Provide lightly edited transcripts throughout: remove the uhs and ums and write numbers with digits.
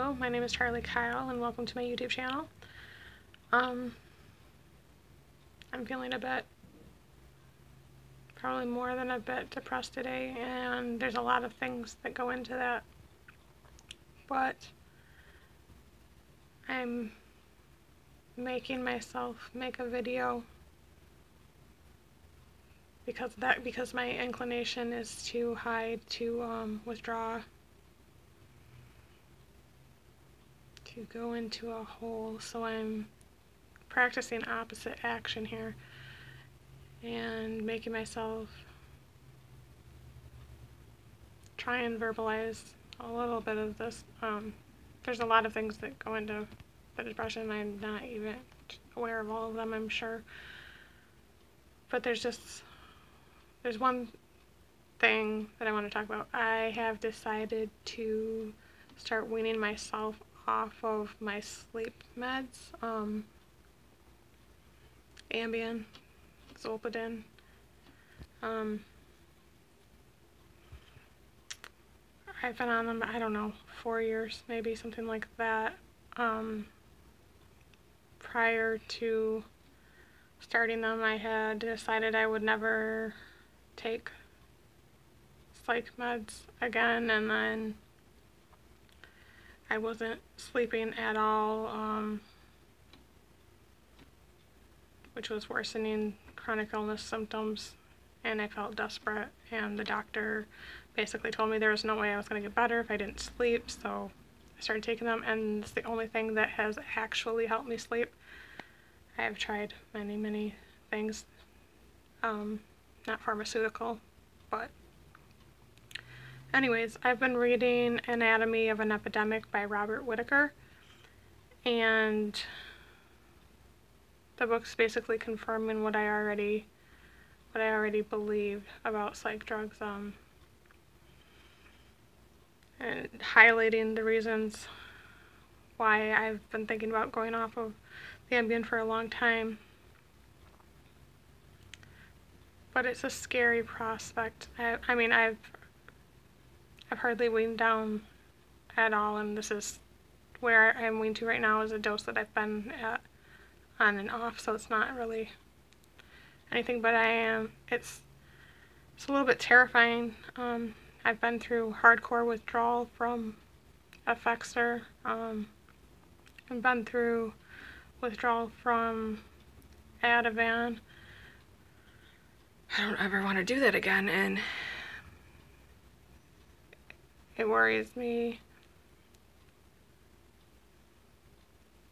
Hello, my name is Charlie Kyle and welcome to my YouTube channel. I'm feeling probably more than a bit depressed today, and there's a lot of things that go into that, but I'm making myself make a video because my inclination is to hide, to withdraw, to go into a hole. So I'm practicing opposite action here and making myself try and verbalize a little bit of this. There's a lot of things that go into the depression. I'm not even aware of all of them, I'm sure. But there's one thing that I want to talk about. I have decided to start weaning myself off of my sleep meds, Ambien, Zolpidem. I've been on them, I don't know, 4 years, maybe, something like that. Prior to starting them, I had decided I would never take psych meds again, and then I wasn't sleeping at all, which was worsening chronic illness symptoms, and I felt desperate, and the doctor basically told me there was no way I was going to get better if I didn't sleep, so I started taking them, and it's the only thing that has actually helped me sleep. I have tried many things, not pharmaceutical, but anyways, I've been reading Anatomy of an Epidemic by Robert Whitaker, and the book's basically confirming what I already believed about psych drugs, and highlighting the reasons why I've been thinking about going off of the Ambien for a long time. But it's a scary prospect. I mean, I've hardly weaned down at all, and this is where I'm weaned to right now, is a dose that I've been at on and off, so it's not really anything, but it's a little bit terrifying. I've been through hardcore withdrawal from Effexor, I've been through withdrawal from Ativan. I don't ever want to do that again, and it worries me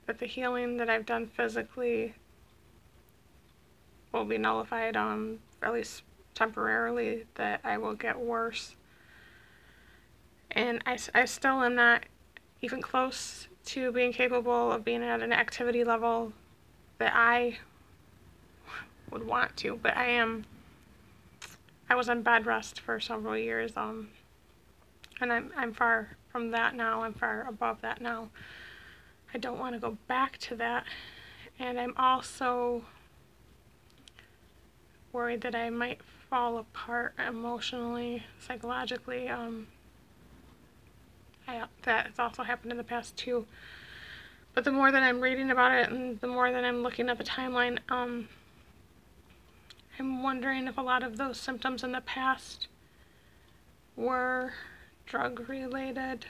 that the healing that I've done physically will be nullified, at least temporarily, that I will get worse. And I still am not even close to being capable of being at an activity level that I would want to, but I was on bed rest for several years, and I'm far from that now. I'm far above that now. I don't want to go back to that, and I'm also worried that I might fall apart emotionally, psychologically. That's also happened in the past too. But the more that I'm reading about it and the more that I'm looking at the timeline, I'm wondering if a lot of those symptoms in the past were drug related.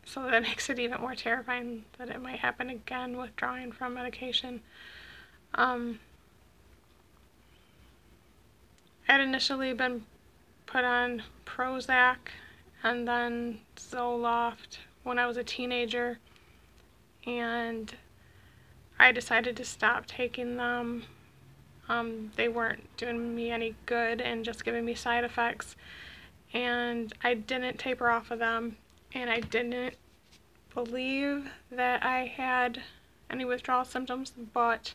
So that makes it even more terrifying that it might happen again, withdrawing from medication. I'd initially been put on Prozac and then Zoloft when I was a teenager, and I decided to stop taking them. They weren't doing me any good and just giving me side effects, and I didn't taper off of them, and I didn't believe that I had any withdrawal symptoms, but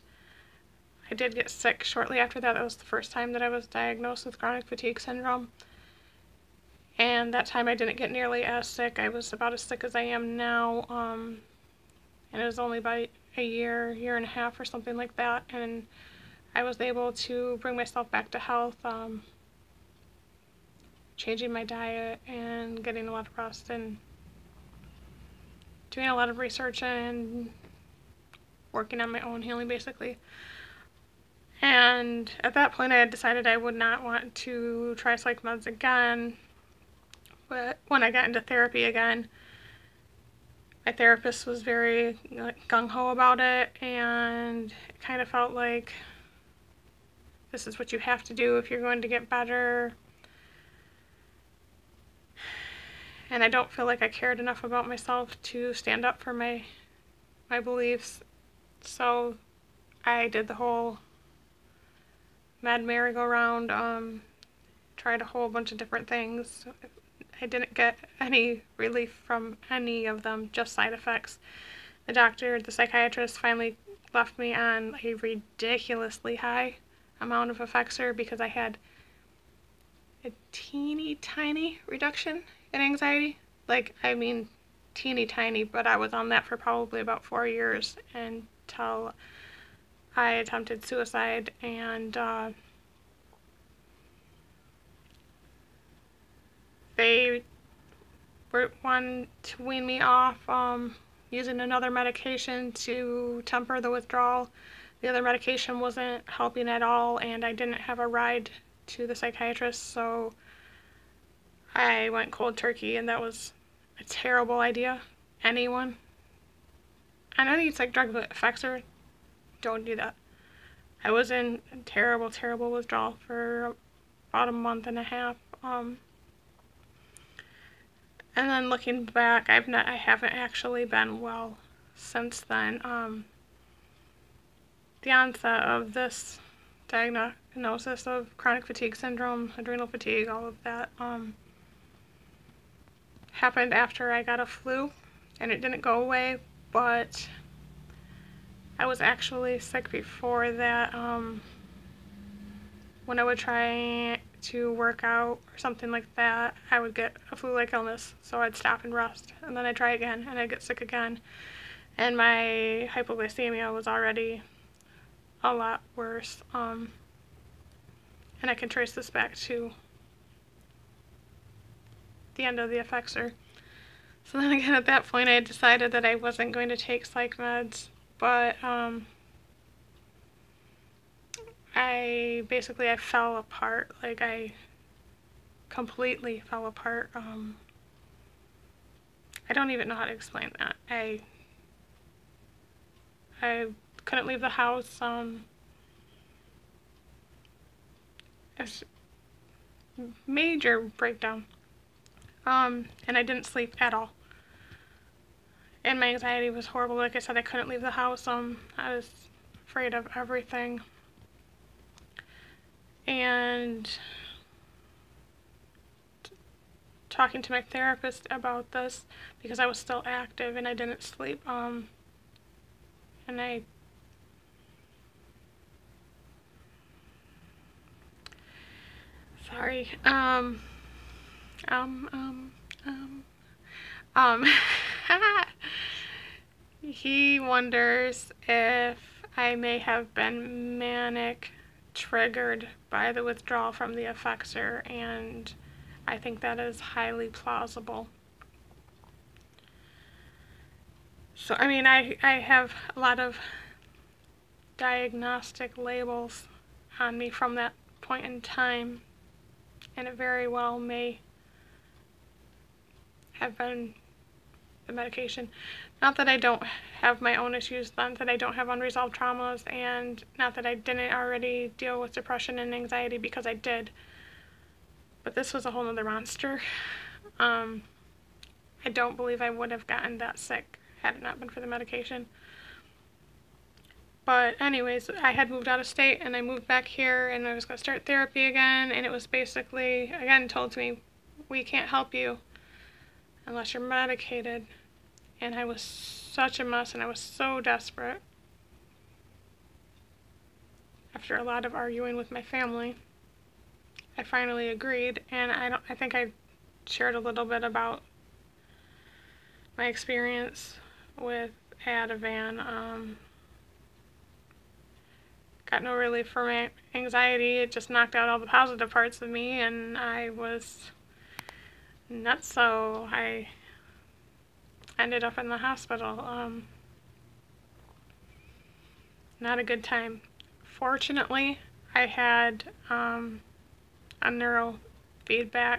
I did get sick shortly after that. That was the first time that I was diagnosed with chronic fatigue syndrome, and that time I didn't get nearly as sick. I was about as sick as I am now, and it was only about a year and a half or something like that, and I was able to bring myself back to health, changing my diet and getting a lot of rest, and doing a lot of research and working on my own healing, basically. And at that point, I had decided I would not want to try psych meds again. But when I got into therapy again, my therapist was very gung-ho about it, and it kind of felt like this is what you have to do if you're going to get better. And I don't feel like I cared enough about myself to stand up for my beliefs. So I did the whole med merry-go-round, tried a whole bunch of different things. I didn't get any relief from any of them, just side effects. The psychiatrist finally left me on a ridiculously high amount of Effexor because I had a teeny tiny reduction in anxiety. Like, I mean, teeny tiny, but I was on that for probably about 4 years until I attempted suicide, and they wanted to wean me off using another medication to temper the withdrawal. The other medication wasn't helping at all, and I didn't have a ride to the psychiatrist, so I went cold turkey, and that was a terrible idea. I know it's like drug Effexor, don't do that. I was in a terrible, terrible withdrawal for about a month and a half. And then looking back, I haven't actually been well since then. The onset of this diagnosis of chronic fatigue syndrome, adrenal fatigue, all of that, happened after I got a flu, and it didn't go away, but I was actually sick before that. When I would try to work out or something like that, I would get a flu-like illness, so I'd stop and rest, and then I'd try again, and I'd get sick again, and my hypoglycemia was already a lot worse, and I can trace this back to the end of the Effexor. So then again, at that point, I had decided that I wasn't going to take psych meds, but I fell apart. Like, I completely fell apart. I don't even know how to explain that. I couldn't leave the house. It was a major breakdown. And I didn't sleep at all. And my anxiety was horrible. Like I said, I couldn't leave the house. I was afraid of everything. And talking to my therapist about this, because I was still active and I didn't sleep, and I sorry, he wonders if I may have been manic triggered by the withdrawal from the Effexor, and I think that is highly plausible. So, I mean, I have a lot of diagnostic labels on me from that point in time, and it very well may have been the medication. Not that I don't have my own issues, not that I don't have unresolved traumas, and not that I didn't already deal with depression and anxiety, because I did. But this was a whole other monster. I don't believe I would have gotten that sick had it not been for the medication. But anyways, I had moved out of state, and I moved back here, and I was going to start therapy again, and it was basically, again, told to me, we can't help you unless you're medicated. And I was such a mess, and I was so desperate. After a lot of arguing with my family, I finally agreed, and I think I shared a little bit about my experience with Ativan. Got no relief for my anxiety. It just knocked out all the positive parts of me, and I was nuts. So I ended up in the hospital. Not a good time. Fortunately, I had a neurofeedback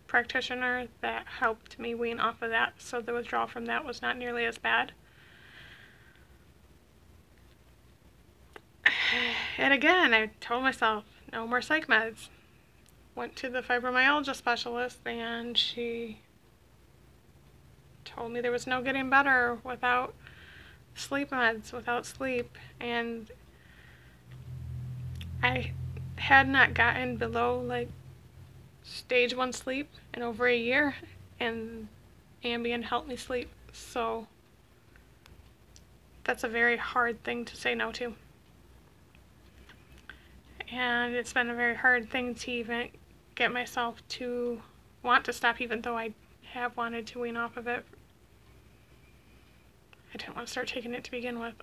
practitioner that helped me wean off of that, so the withdrawal from that was not nearly as bad. And again, I told myself, no more psych meds. Went to the fibromyalgia specialist, and she told me there was no getting better without sleep meds, without sleep. And I had not gotten below like stage 1 sleep in over a year, and Ambien helped me sleep. So that's a very hard thing to say no to. And it's been a very hard thing to even get myself to want to stop, even though I have wanted to wean off of it. I didn't want to start taking it to begin with.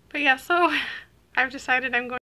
But yeah, so I've decided I'm going